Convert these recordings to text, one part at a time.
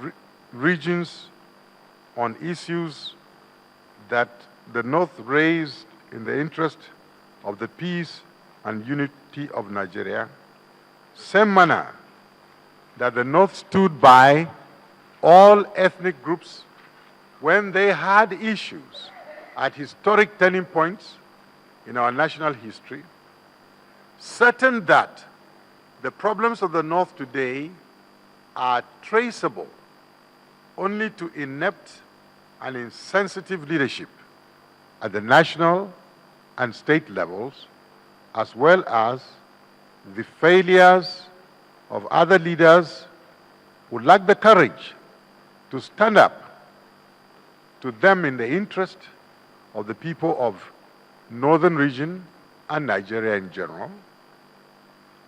re regions on issues that the North raised in the interest of the peace and unity of Nigeria, same manner that the North stood by all ethnic groups when they had issues at historic turning points in our national history, certain that the problems of the North today are traceable only to inept and insensitive leadership at the national and state levels, as well as the failures of other leaders who lack the courage to stand up to them in the interest of the people of Northern region and Nigeria in general.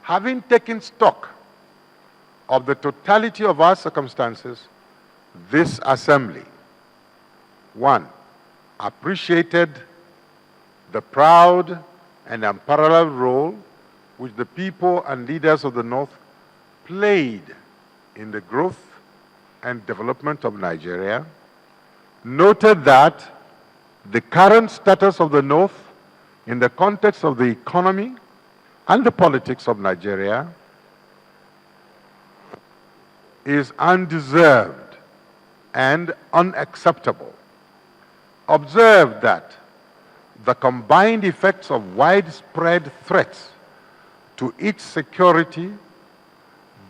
Having taken stock of the totality of our circumstances, this assembly, one, appreciated the proud and unparalleled role which the people and leaders of the North played in the growth and development of Nigeria, noted that the current status of the North in the context of the economy and the politics of Nigeria is undeserved and unacceptable. Observe that the combined effects of widespread threats to its security,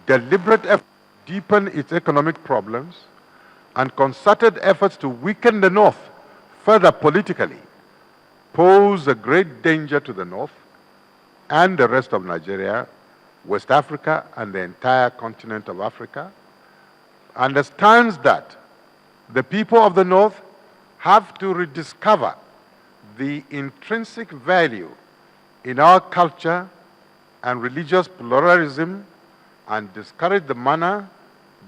deliberate efforts to deepen its economic problems, and concerted efforts to weaken the North further politically pose a great danger to the North and the rest of Nigeria, West Africa, and the entire continent of Africa. Understands that the people of the North have to rediscover the intrinsic value in our culture and religious pluralism and discourage the manner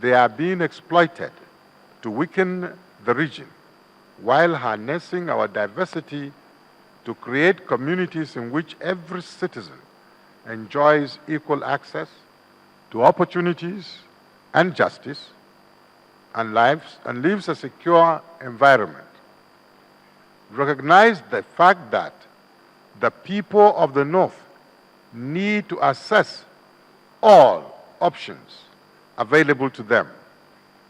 they are being exploited to weaken the region, while harnessing our diversity to create communities in which every citizen enjoys equal access to opportunities and justice and lives a secure environment. Recognize the fact that the people of the North need to assess all options available to them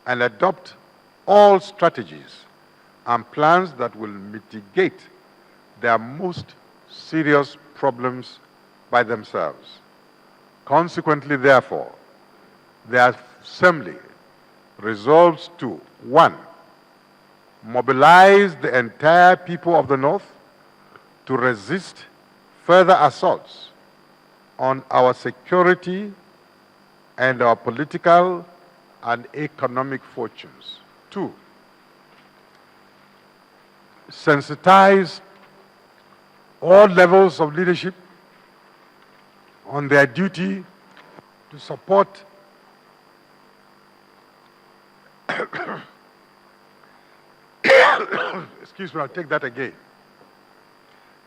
and adopt all strategies and plans that will mitigate their most serious problems by themselves. Consequently, therefore, the Assembly resolves to, one, mobilize the entire people of the North to resist further assaults on our security and our political and economic fortunes. Two, sensitize all levels of leadership on their duty to support excuse me, I'll take that again.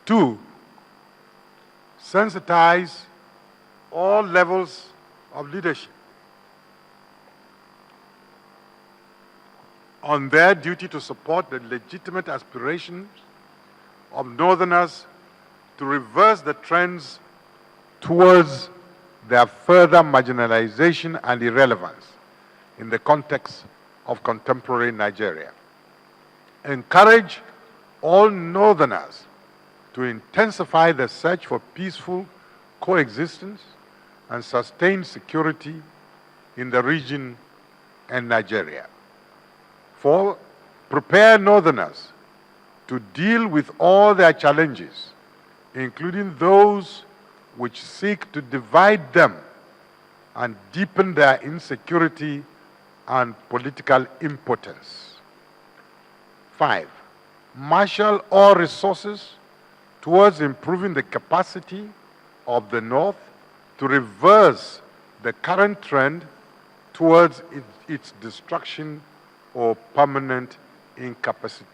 Two, sensitize all levels of leadership on their duty to support the legitimate aspirations of Northerners to reverse the trends towards their further marginalization and irrelevance in the context of contemporary Nigeria. Encourage all Northerners to intensify the search for peaceful coexistence and sustained security in the region and Nigeria. 4, prepare Northerners to deal with all their challenges, including those which seek to divide them and deepen their insecurity and political impotence. 5, marshal all resources towards improving the capacity of the North to reverse the current trend towards its destruction or permanent incapacitation.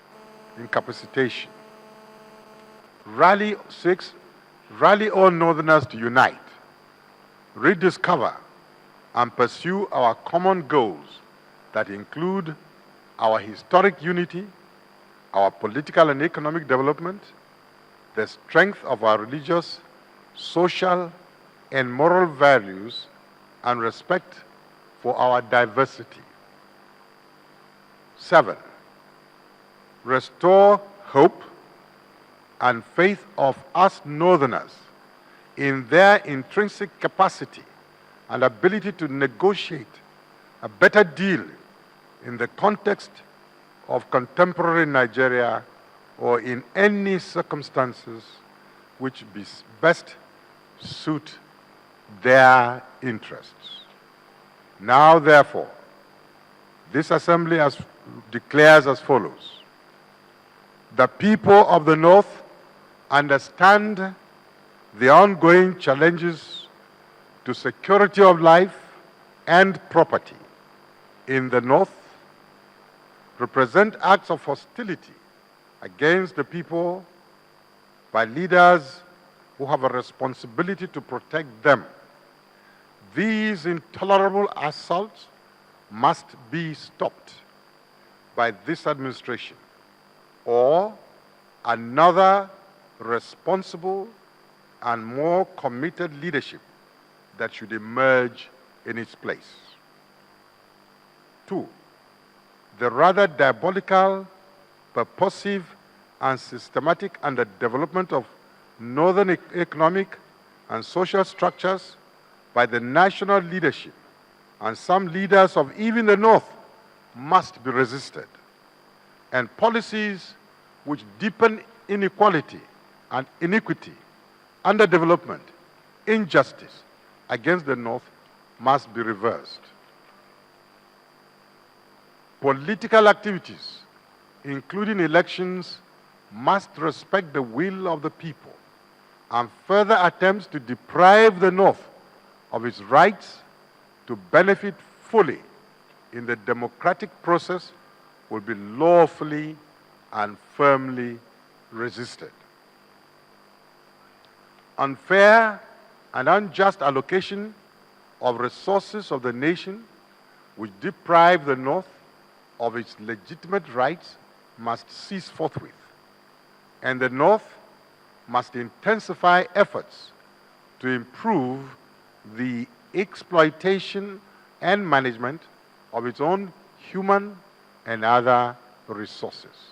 6, rally all Northerners to unite, rediscover, and pursue our common goals that include our historic unity, our political and economic development, the strength of our religious, social, and moral values, and respect for our diversity. 7, restore hope and faith of us Northerners in their intrinsic capacity and ability to negotiate a better deal in the context of contemporary Nigeria or in any circumstances which best suit their interests. Now, therefore, this Assembly declares as follows: the people of the North understand the ongoing challenges to security of life and property in the North represent acts of hostility against the people by leaders who have a responsibility to protect them. These intolerable assaults must be stopped by this administration or another responsible and more committed leadership that should emerge in its place. 2, the rather diabolical, purposive, and systematic underdevelopment of northern economic and social structures by the national leadership and some leaders of even the North must be resisted. And policies which deepen inequality and iniquity, underdevelopment, injustice against the North must be reversed. Political activities, including elections, must respect the will of the people, and further attempts to deprive the North of its rights to benefit fully in the democratic process will be lawfully and firmly resisted. Unfair and unjust allocation of resources of the nation which deprive the North of its legitimate rights must cease forthwith, and the North must intensify efforts to improve the exploitation and management of its own human and other resources.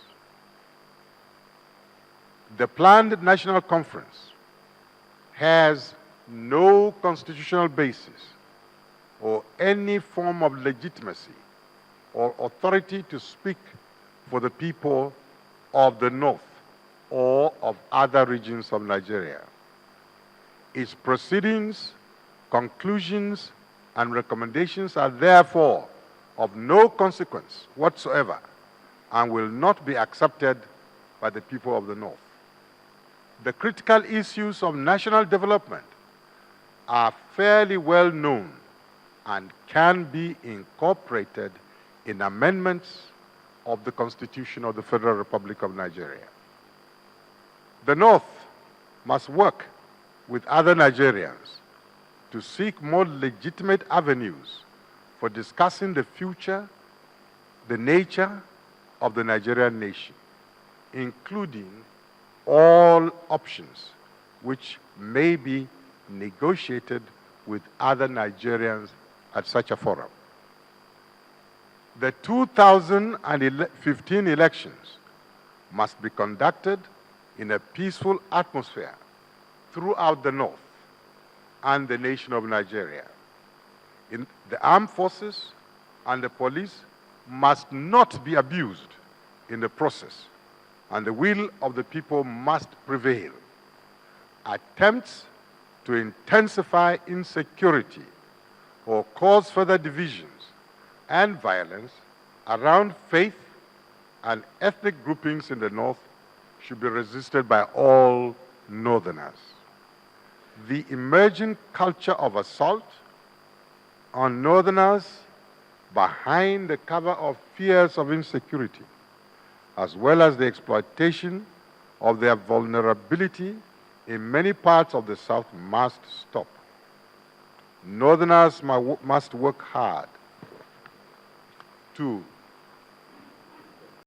The planned national conference has no constitutional basis or any form of legitimacy or authority to speak for the people of the North or of other regions of Nigeria. Its proceedings, conclusions, and recommendations are therefore of no consequence whatsoever and will not be accepted by the people of the North. The critical issues of national development are fairly well known and can be incorporated in amendments of the Constitution of the Federal Republic of Nigeria. The North must work with other Nigerians to seek more legitimate avenues for discussing the future, the nature of the Nigerian nation, including all options which may be negotiated with other Nigerians at such a forum. The 2015 elections must be conducted in a peaceful atmosphere throughout the North and the nation of Nigeria. The armed forces and the police must not be abused in the process, and the will of the people must prevail. Attempts to intensify insecurity or cause further divisions and violence around faith and ethnic groupings in the North should be resisted by all Northerners. The emerging culture of assault on Northerners behind the cover of fears of insecurity, as well as the exploitation of their vulnerability in many parts of the South, must stop. Northerners must work hard 2.